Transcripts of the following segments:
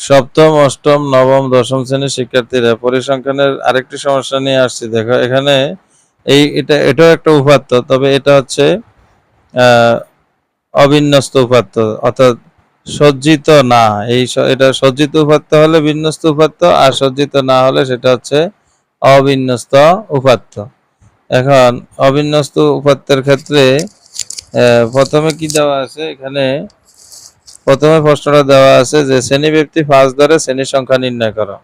সপ্তম, অষ্টম, নবম, দশম শ্রেণীর শিক্ষার্থীরা পরিসংখ্যানের আরেকটি সমস্যা নিয়ে আসছি। দেখো এখানে এটাও একটা উপাত্ত, তবে এটা হচ্ছে অবিন্যস্ত উপাত্ত, অর্থাৎ সজ্জিত না। এটা সজ্জিত উপাত্ত হলে বিন্যস্ত উপাত্ত, আর সজ্জিত না হলে সেটা হচ্ছে অবিন্যস্ত উপাত্ত। এখন অবিন্যস্ত উপাত্তের ক্ষেত্রে প্রথমে কি দেওয়া আছে, এখানে প্রথমে প্রশ্নটা দেওয়া আছে যে শ্রেণী ব্যক্তি 5 ধরে শ্রেণী সংখ্যা নির্ণয় করো।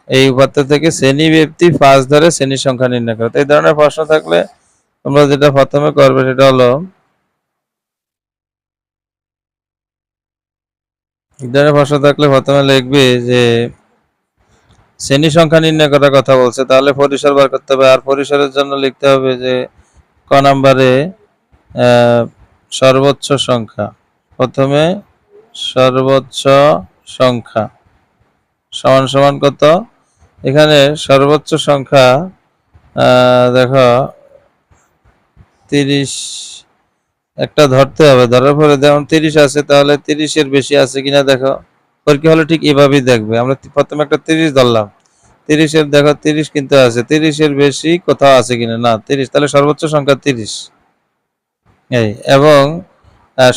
এই উপাত্ত থেকে শ্রেণী ব্যক্তি 5 ধরে শ্রেণী সংখ্যা নির্ণয় করো। এই ধরনের প্রশ্ন থাকলে তোমরা যেটা প্রথমে করবে সেটা হলো, এই ধরনের প্রশ্ন থাকলে প্রথমে লিখবে যে শ্রেণী সংখ্যা নির্ণয় করার কথা বলছে, তাহলে পরিসর বার করতে হবে। আর পরিসরের জন্য লিখতে হবে যে ক নাম্বারে সর্বোচ্চ সংখ্যা। প্রথমে সর্বোচ্চ সংখ্যা সমান সমান কত, এখানে সর্বোচ্চ সংখ্যা দেখো 30 একটা ধরতে হবে। ধরার পরে যেমন 30 আছে, তাহলে 30-এর বেশি আছে কিনা দেখো। পরীক্ষা হলে ঠিক এভাবেই দেখবে। আমরা প্রথমে একটা 30 ধরলাম, 30-এর দেখো 30 কিন্তু আছে, 30-এর বেশি কোথাও আছে কিনা, না 30, তাহলে সর্বোচ্চ সংখ্যা 30। এই এবং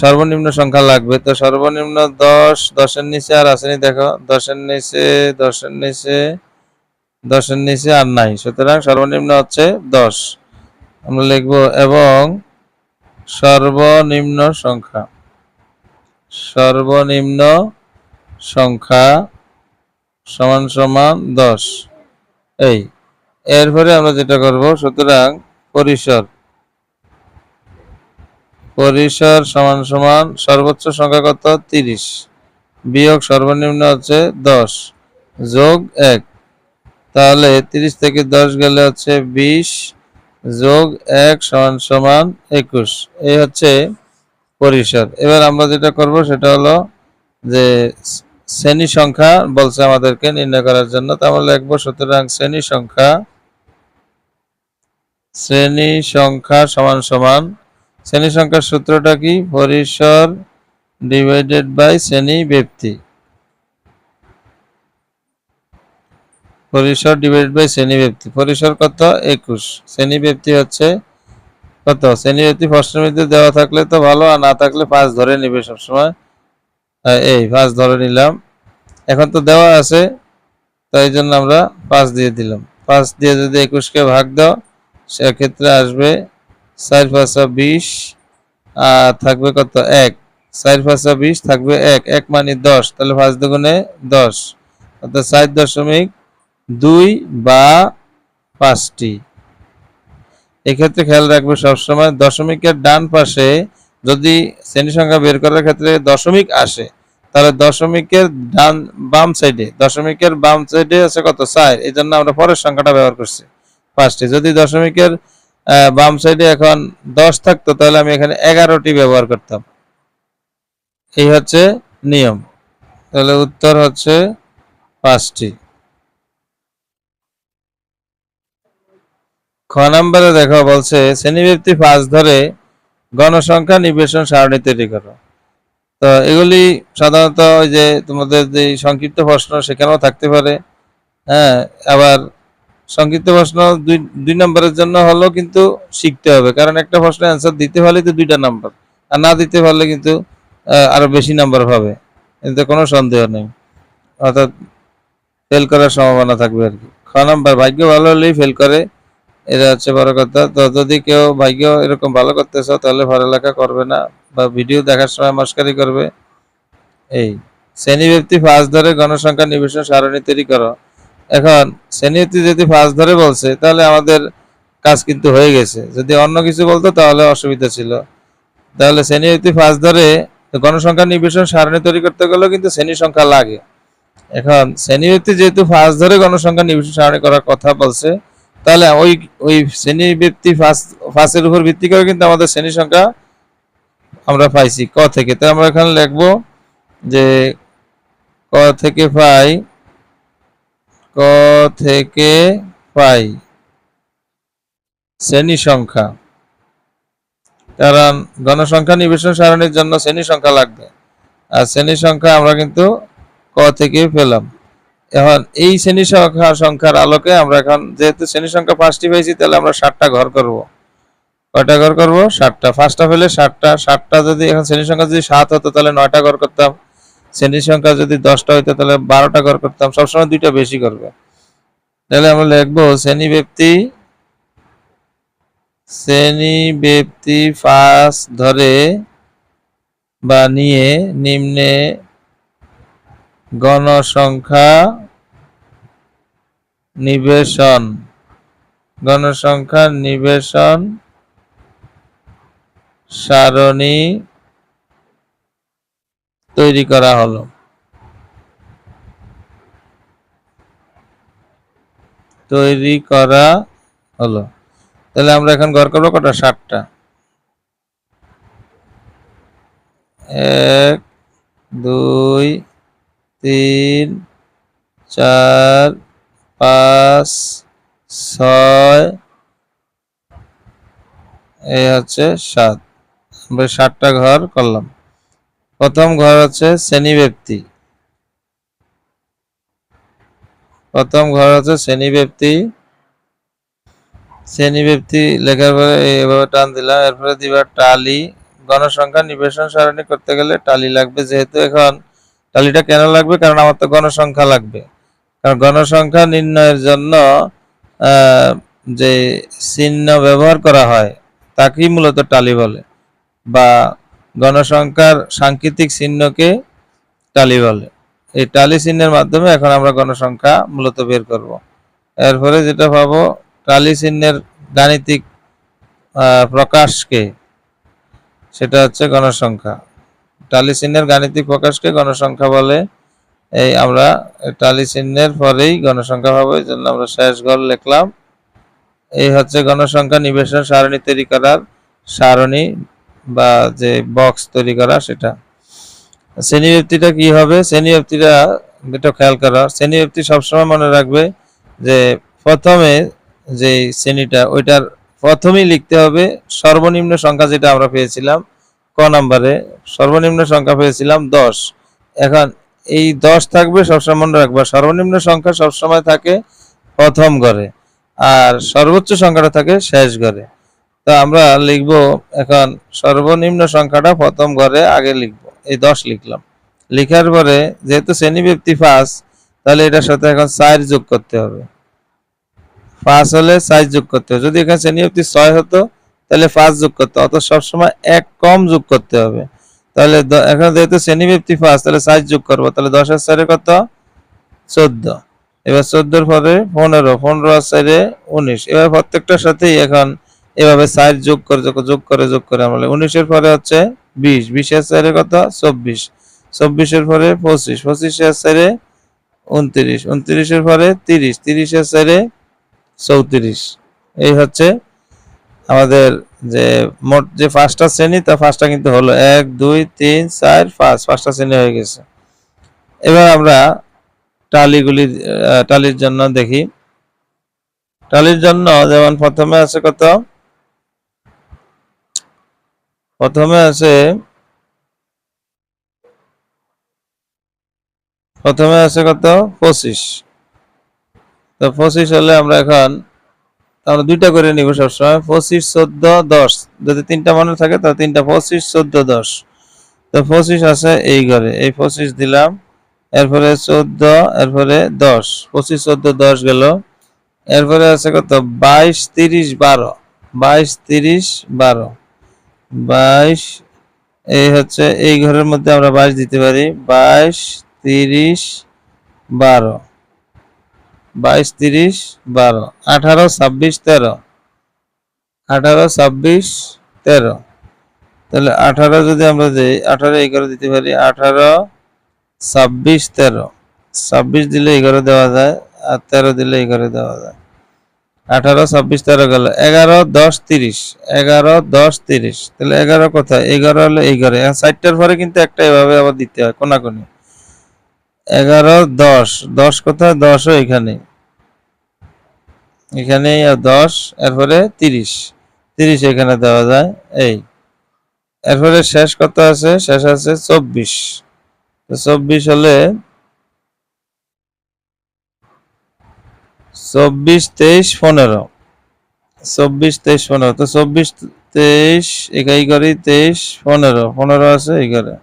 সর্বনিম্ন সংখ্যা লাগবে, তো সর্বনিম্ন 10, 10-এর নিচে আর আসেনি দেখো, 10-এর নিচে 10-এর নিচে 10-এর নিচে আর নাই, সুতরাং সর্বনিম্ন হচ্ছে 10। আমরা লিখব এবং সর্বনিম্ন সংখ্যা, সর্বনিম্ন সংখ্যা সমান সমান 10। এই এরপরে আমরা যেটা করব, সুতরাং পরিসর, পরিসর সমান সমান সর্বোচ্চ সংখ্যা কত 30 বিয়োগ সর্বনিম্ন হচ্ছে 10 যোগ 1, তাহলে 30 থেকে 10 গেলে হচ্ছে 20 যোগ 1 সমান সমান 21। এই হচ্ছে পরিসর। এবার আমরা যেটা করব সেটা হলো যে শ্রেণী সংখ্যা বলছে আমাদেরকে নির্ণয় করার জন্য, তো আমরা লিখব সুতরাং শ্রেণী সংখ্যা, শ্রেণী সংখ্যা সমান সমান, শ্রেণী সংখ্যার সূত্রটা কি, পরিসর ডিভাইডেড বাই শ্রেণী ব্যক্তি, পরিসর ডিভাইডেড বাই শ্রেণী ব্যক্তি। পরিসর কত 21, শ্রেণী ব্যক্তি হচ্ছে কত, শ্রেণী ব্যক্তি প্রশ্নের মধ্যে দেওয়া থাকলে তো ভালো, আর না থাকলে 5 ধরে নিবে সবসময়। এই 5 ধরে নিলাম, এখন তো দেওয়া আছে, তাই জন্য আমরা 5 দিয়ে দিলাম। 5 দিয়ে যদি 21-কে ভাগ দাও, সেক্ষেত্রে আসবে 4 5 20, আর থাকবে কত 1, 4 5 20 থাকবে 1, 1 মানে 10, তাহলে 5 দুগুণে 10, অর্থাৎ 4.2 বা 5টি। এক্ষেত্রে খেয়াল রাখবে সবসময় দশমিকের ডান পাশে যদি শ্রেণী সংখ্যা বের করার ক্ষেত্রে দশমিক আসে, তাহলে দশমিকের বাম সাইডে, দশমিকের বাম সাইডে আছে কত 4, এই জন্য আমরা পরের সংখ্যাটা ব্যবহার করছি 5টি। যদি দশমিকের বাম সাইডে এখন 10 থাকতো, তাহলে আমি এখানে 11টি ব্যবহার করতাম। এই হচ্ছে নিয়ম। তাহলে উত্তর হচ্ছে 5টি। খ নম্বরে দেখো বলছে শ্রেণীব্যক্তি 5 ধরে গণসংখ্যা নিবেশন সারণী তৈরি করো। তো এগুলি সাধারণত ওই যে তোমাদের যে সংক্ষিপ্ত প্রশ্ন সেখানেও থাকতে পারে। হ্যাঁ, আবার সংক্ষিপ্ত প্রশ্ন 2 নম্বরের জন্য হলেও কিন্তু শিখতে হবে, কারণ একটা প্রশ্নের অ্যান্সার দিতে পারলে তো 2টা নাম্বার, আর না দিতে পারলে কিন্তু আরো বেশি নাম্বার পাবে, এতে কোনো সন্দেহ নেই, অর্থাৎ ফেল করার সম্ভাবনা থাকবে আর কি। খ নাম্বার, ভাগ্য ভালো হলেই ফেল করে, এটা হচ্ছে বড় কথা। তো যদি কেউ ভাগ্য এরকম ভালো করতে চাও, তাহলে পড়ালেখা করবে না বা ভিডিও দেখার সময় মস্কারি করবে। এই শ্রেণী ব্যক্তি 5 ধরে গণসংখ্যা নিবেশন সারণী তৈরি করো। এখন শ্রেণী ব্যক্তি যদি 5 ধরে বলছে, তাহলে আমাদের কাজ কিন্তু হয়ে গেছে। যদি অন্য কিছু বলতো তাহলে অসুবিধা ছিল। তাহলে শ্রেণী ব্যক্তি 5 ধরে গণসংখ্যা নিবেশন সারণী তৈরি করতে গেলেও কিন্তু শ্রেণী সংখ্যা লাগে। এখন শ্রেণী ব্যক্তি যেহেতু 5 ধরে গণসংখ্যা নিবেশন সারণী করার কথা বলছে, তাহলে ওই শ্রেণী ব্যক্তি 5-এর উপর ভিত্তি করে কিন্তু আমাদের শ্রেণী সংখ্যা আমরা পাইছি ক থেকে। তো আমরা এখানে লিখবো যে ক থেকে পাই, ক থেকে পাই শ্রেণী সংখ্যা, কারণ গণসংখ্যা নিবেশন সারণীর জন্য শ্রেণী সংখ্যা লাগবে, আর শ্রেণী সংখ্যা আমরা কিন্তু ক ক থেকে পেলাম। এখন এই শ্রেণী সংখ্যার আলোকে আমরা এখন যেহেতু শ্রেণী সংখ্যা 5টি পেয়েছি, তাহলে আমরা 7টা ঘর করব। কয়টা ঘর করব? 7টা। 5টা পেলে 7টা, 7টা যদি এখন শ্রেণী সংখ্যা যদি 7 হতো তাহলে 9টা ঘর করতাম। শ্রেণী সংখ্যা যদি 10টা হইতো তাহলে 12টা ঘর করতাম। সবসময় 2টা বেশি করবে। তাহলে আমরা লিখবো শ্রেণী ব্যক্তি 5 ধরে বা নিয়ে নিম্নে গণসংখ্যা নিবেশন সারণী তৈরি করা হলো। তাহলে আমরা এখন ঘর করবো কটা? 7টা। 1 2 3 4 5 6 এই হচ্ছে 7। আমরা 7টা ঘর করলাম। প্রথম ঘর হচ্ছে শ্রেণী ব্যক্তি। শ্রেণী ব্যক্তি লেখার পরে এভাবে টান দিলাম। এরপরে দিবা টালি। গণসংখ্যা নিবেশন সারণী করতে গেলে টালি লাগবে। যেহেতু এখন টালিটা কেন লাগবে? কারণ আমার তো গণসংখ্যা লাগবে। কারণ গণসংখ্যা নির্ণয়ের জন্য যে চিহ্ন ব্যবহার করা হয় তাকেই মূলত টালি বলে, বা গণসংখ্যার সাংকেতিক চিহ্নকে টালি বলে। এই টালি চিহ্নের মাধ্যমে এখন আমরা গণসংখ্যা মূলত বের করব। এরপরে যেটা পাবো, টালি চিহ্নের গাণিতিক প্রকাশকে, সেটা হচ্ছে গণসংখ্যা। টালি চিহ্নের গাণিতিক প্রকাশকে গণসংখ্যা বলে। এই আমরা টালি চিহ্নের পরেই গণসংখ্যা পাবো, এই জন্য আমরা শেষ ঘর লিখলাম। এই হচ্ছে গণসংখ্যা নিবেশন সারণী তৈরি করার সারণী বা যে বক্স তৈরি করা সেটা। শ্রেণী ব্যক্তিটা কি হবে? শ্রেণী ব্যক্তিটা এটা খেয়াল করা। শ্রেণী ব্যক্তি সবসময় মনে রাখবে যে প্রথমে যে শ্রেণীটা ওইটার প্রথমেই লিখতে হবে সর্বনিম্ন সংখ্যা, যেটা আমরা পেয়েছিলাম ক নম্বরে সর্বনিম্ন সংখ্যা পেয়েছিলাম 10। এখন এই 10 থাকবে সবসময় মনে রাখবা। সর্বনিম্ন সংখ্যা সবসময় থাকে প্রথম ঘরে আর সর্বোচ্চ সংখ্যাটা থাকে শেষ ঘরে। তো আমরা লিখব এখন সর্বনিম্ন সংখ্যাটা প্রথম ঘরে আগে লিখব। এই 10 লিখলাম। লেখার পরে যেহেতু শ্রেণী ব্যক্তি 5, তাহলে এটার সাথে এখন 4 যোগ করতে হবে। 5 হলে 4 যোগ করতে হবে। যদি এখানে শ্রেণী ব্যক্তি 6 হতো তাহলে 5 যোগ করতে হবে। অত সবসময় এক কম যোগ করতে হবে। তাহলে এখন যেহেতু শ্রেণী ব্যক্তি 5, তাহলে 4 যোগ করবো। তাহলে 10 এর 4 কত? 14। এবার 14 এর পরে 15, 15 আর 4 19। এবার প্রত্যেকটার সাথেই এখন এভাবে 4 যোগ করে আমরা 19 এর পরে হচ্ছে 20, 20 এর 4 কত? 24, 24 এর পরে 25, 25 এর 4 29, 29 এর পরে 30, 30 এর 4 34। এই হচ্ছে আমাদের যে মোট যে 5টা শ্রেণী, তা 5টা কিন্তু হলো 1 2 3 4 5, 5টা শ্রেণী হয়ে গেছে। এবার আমরা টালির জন্য দেখি। টালির জন্য যেমন প্রথমে আছে কত? প্রথমে আছে 25। তো 25 হলে আমরা এখন দুইটা করে নিব সবসময়। 25 14 10, যদি 3টা মনে থাকে তাহলে 3টা 25 14 10। তো 25 আছে এই ঘরে, এই 25 দিলাম। এরপরে 14, এরপরে 10, 25 14 10 গেল। এরপরে আছে কত? 22 30 12, 22 30 12, 22। এই হচ্ছে এই ঘরের মধ্যে আমরা 22 দিতে পারি। 22 30 12, 22 30 12, 18 26 13, 18 26 13। তাহলে 18 যদি আমরা দিই, 18 এই ঘরে দিতে পারি। 18 26 13, 26 দিলে এই ঘরে দেওয়া যায়, আর 13 দিলে এই ঘরে দেওয়া যায়। 18 26 13 গেল। 11 10 30, 11 10 30। তাহলে 11 কোথায়? 11 হলো এই ঘরে। 4টার পরে কিন্তু একটা এভাবে আবার দিতে হয় কোনাকুনি। 11 10, 10 কোথায়? 10 ও এখানেই, আর 10 এরপরে 30, 30 এখানে দেওয়া যায়। এই এরপরে শেষ কত আছে? শেষ আছে 24। 24 হলে 24 23 15 24 23 15 তো 24 23 একাই করি 23 15 15 আছে এখানে।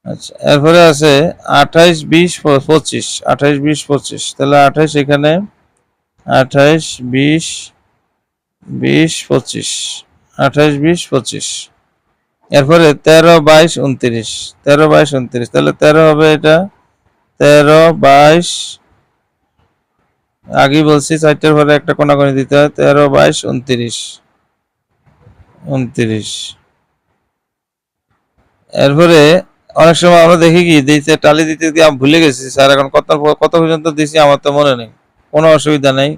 আচ্ছা এরপরে আছে 28 20 25 28 20 25 তাহলে 28 এখানে 28 20 20 25 28 20 25 এরপরে 13 22 29 13 22 29 তাহলে 13 হবে এটা 13 22 আগে বলছি চারটার পরে একটা কোনাকুনি দিতে হয় 13 22 29 29 এরপরে অনেক সময় আমরা দেখি কি দিতে টালি দিতে গিয়ে আমি ভুলে গেছি স্যার এখন কত কত পর্যন্ত দিছি আমার তো মনে নেই কোনো অসুবিধা নেই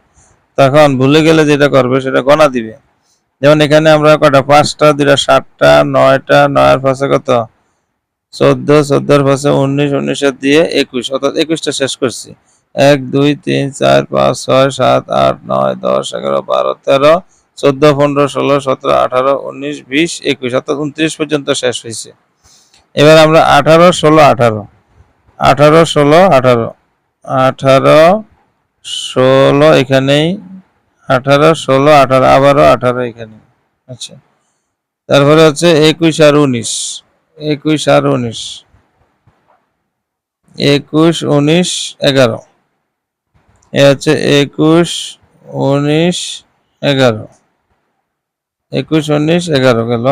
তখন ভুলে গেলে যেটা করবে সেটা গণা দিবে যেমন এখানে আমরা কটা 5টা 2টা 7টা 9টা 9 এর পাশে কত 14 14 এর পাশে 19 19 এর দিয়ে 21 অর্থাৎ 21টা শেষ করছি 1 2 3 4 5 6 7 8 9 10 11 12 13 14 15 16 17 18 19 20 21 অর্থাৎ 29 পর্যন্ত শেষ হয়েছে এবার আমরা 18 16 18 18 16 18 18 16 এখানেই 18 16 18 আবারও 18 এখানে আচ্ছা তারপরে হচ্ছে 21 আর 19 21 আর 19 21 19 11 এ হচ্ছে 21 19 11 21 19 11 গেল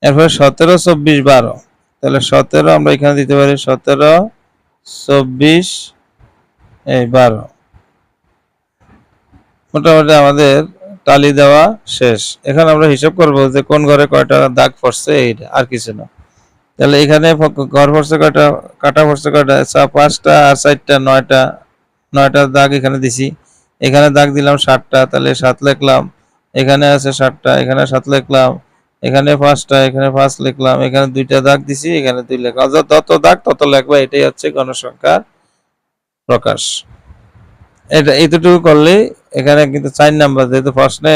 এরপরে 17 24 12 তাহলে 17 আমরা এখানে দিতে পারি 17 24 এই 12 মোটামুটি আমাদের টালি দেওয়া শেষ এখন আমরা হিসাব করব যে কোন ঘরে কয়টা দাগ পড়ছে এইটা আর কিছু না তাহলে এখানে ঘর পড়ছে কয়টা কাটা পড়ছে কয়টা 5টা আর 4টা 9টা 9টা দাগ এখানে দিছি এখানে দাগ দিলাম 7টা তাহলে 7 লিখলাম এখানে আছে 7টা এখানে 7 লিখলাম এখানে 5টা এখানে 5 লিখলাম এখানে 2টা দাগ দিছি এখানে 2 লিখলাম যত দাগ তত লিখবা এটাই হচ্ছে গণসংখ্যার প্রকাশ এটা এতটুকু করলে এখানে কিন্তু 4 নাম্বার যেহেতু প্রশ্নে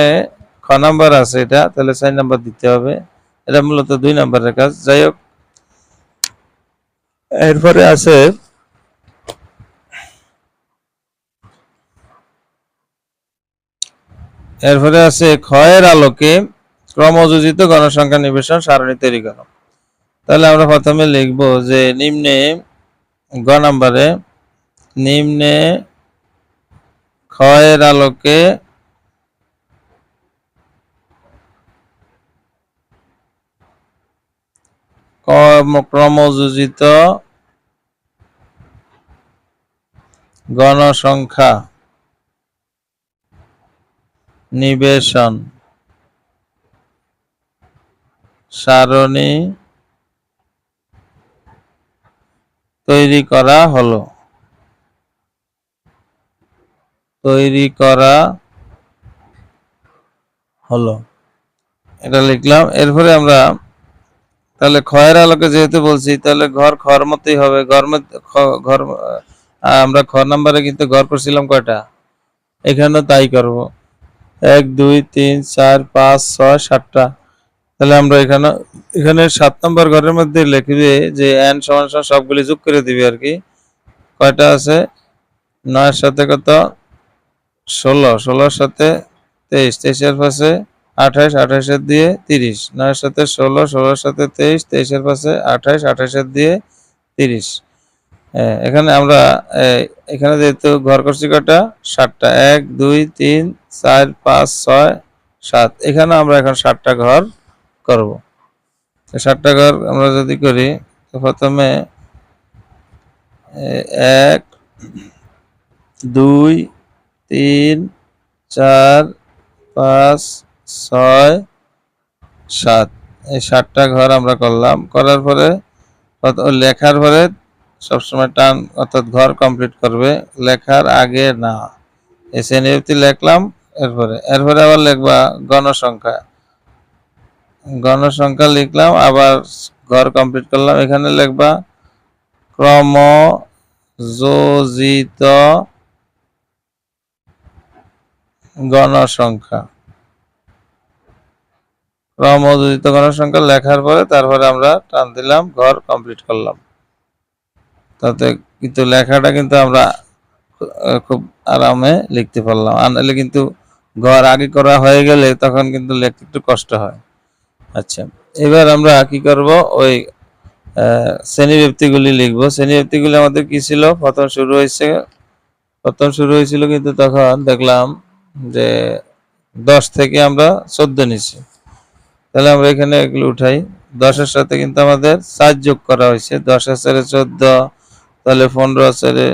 খ নাম্বার আছে এটা তাহলে 4 নাম্বার দিতে হবে এটা মূলত 2 নাম্বারের কাজ যাই হোক এরপরে আছে ক্ষয়ের আলোকে ক্রমযোজিত গণসংখ্যা নিবেশন সারণী তৈরি করো তাহলে আমরা প্রথমে লিখব যে নিম্নে গ নাম্বারে নিম্নে ক্ষয়ের আলোকে ক্রমযোজিত গণসংখ্যা নিবেশন সারণী তৈরি করা হলো এটা লিখলাম এরপরে আমরা তাহলে ক্ষয়ের আলোকে যেহেতু বলছি তাহলে ঘর খর মতই হবে ঘর আমরা খ নাম্বারে কিন্তু ঘর করছিলাম কয়টা এখানেও তাই করব 1 2 3 4 5 6 7টা তাহলে আমরা এখানে 7 নম্বর ঘরের মধ্যে লিখবে যে n সমান সমান সবগুলি যোগ করে দিবে আর কি কয়টা আছে 9 এর সাথে কত 16 16 এর সাথে 23 23 এর পাশে 28 28 এর দিয়ে 30 9 এর সাথে 16 16 এর সাথে 23 23 এর পাশে 28 28 এর দিয়ে 30 এখানে আমরা এখানে যেহেতু ঘর করছি কয়টা 7টা 1 2 3 4 5 6 7 এখানে আমরা এখন 7টা ঘর করব 7টা ঘর আমরা যদি করি তো প্রথমে 1 2 3 4 5 6 7 এই 7টা ঘর আমরা করলাম করার পরে লেখার পরে সবসময় টান অর্থাৎ ঘর কমপ্লিট করবে লেখার আগে না শ্রেণীবৃত্তি লিখলাম এরপরে আবার লিখবা গণসংখ্যা লিখলাম আবার ঘর কমপ্লিট করলাম এখানে লিখবা ক্রমযোজিত গণসংখ্যা লেখার পরে তারপরে আমরা টান দিলাম ঘর কমপ্লিট করলাম তাতে কিন্তু লেখাটা কিন্তু আমরা খুব আরামে লিখতে পারলাম। আর নাহলে কিন্তু ঘর আগে করা হয়ে গেলে তখন কিন্তু লিখতে একটু কষ্ট হয়। আচ্ছা, এবার আমরা কি করব, ওই শ্রেণীব্যক্তিগুলি লিখব। শ্রেণীব্যক্তিগুলি আমাদের কি ছিল, প্রথম শুরু হয়েছিল কিন্তু তখন দেখলাম যে 10 থেকে আমরা 14 নিছি। তাহলে আমরা এখানে এগুলো উঠাই। 10-এর সাথে কিন্তু আমাদের 4 যোগ করা হয়েছে। 10-এর সাথে 14, তাহলে 15 সাথে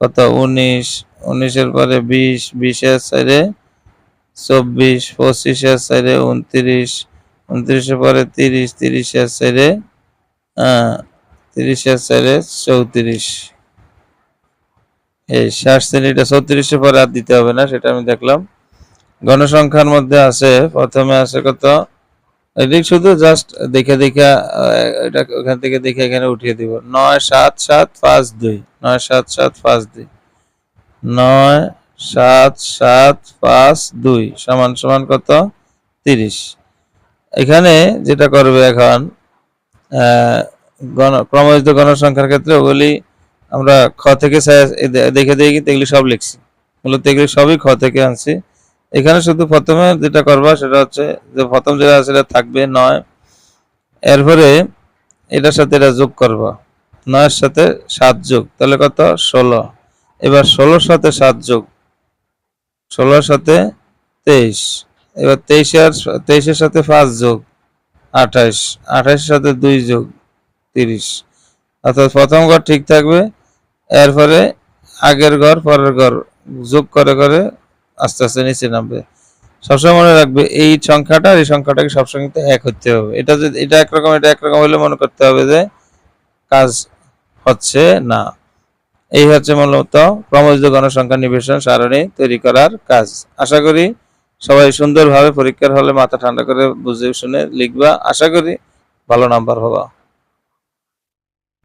কত 19, 19-এর পরে 20, 20-এর সাথে 24, 25-এর সাথে 29, 29-এর পরে 30, 30-এর সাথে 30-এর সাথে 34। এই শেষ শ্রেণীটা 34-এর পরে আর দিতে হবে না, সেটা আমি দেখলাম। গণসংখ্যার মধ্যে আছে, প্রথমে আছে কত, এদিক শুধু জাস্ট দেখে এটা ওখান থেকে দেখে এখানে উঠিয়ে দিব। 97752, 97752, 97752 সমান সমান কত, 30। এখানে যেটা করবে এখন ক্রমযুক্ত গণসংখ্যার ক্ষেত্রে ওগুলি আমরা খ থেকে দেখে কিন্তু এগুলি সব লিখছি, মূলত এগুলি সবই খ থেকে আনছি। এখানে শুধু প্রথমে যেটা করবা সেটা হচ্ছে যে প্রথম যেটা আছে সেটা থাকবে 9, এরপরে এটার সাথে এটা যোগ করবা, 9-এর সাথে 7 যোগ, তাহলে কত, 16। এবার 16-এর সাথে 7 যোগ, 16-এর সাথে 23, এবার 23-এর সাথে 5 যোগ, 28, 28-এর সাথে 2 যোগ, 30। অর্থাৎ প্রথম ঘর ঠিক থাকবে, এরপরে আগের ঘর পরের ঘর যোগ করে করে আস্তে আস্তে নিচে নামবে। সবসময় মনে রাখবে এই সংখ্যাটা আর এই সংখ্যাটাকে সবসময় কিন্তু এক হতে হবে। এটা যদি এটা একরকম এটা একরকম হলে মনে করতে হবে যে কাজ হচ্ছে না। এই হচ্ছে মূলত ক্রমযুক্ত গণসংখ্যা নিবেশন সারণী তৈরি করার কাজ। আশা করি সবাই সুন্দরভাবে পরীক্ষার হলে মাথা ঠান্ডা করে বুঝে শুনে লিখবা। আশা করি ভালো নাম্বার পাবা।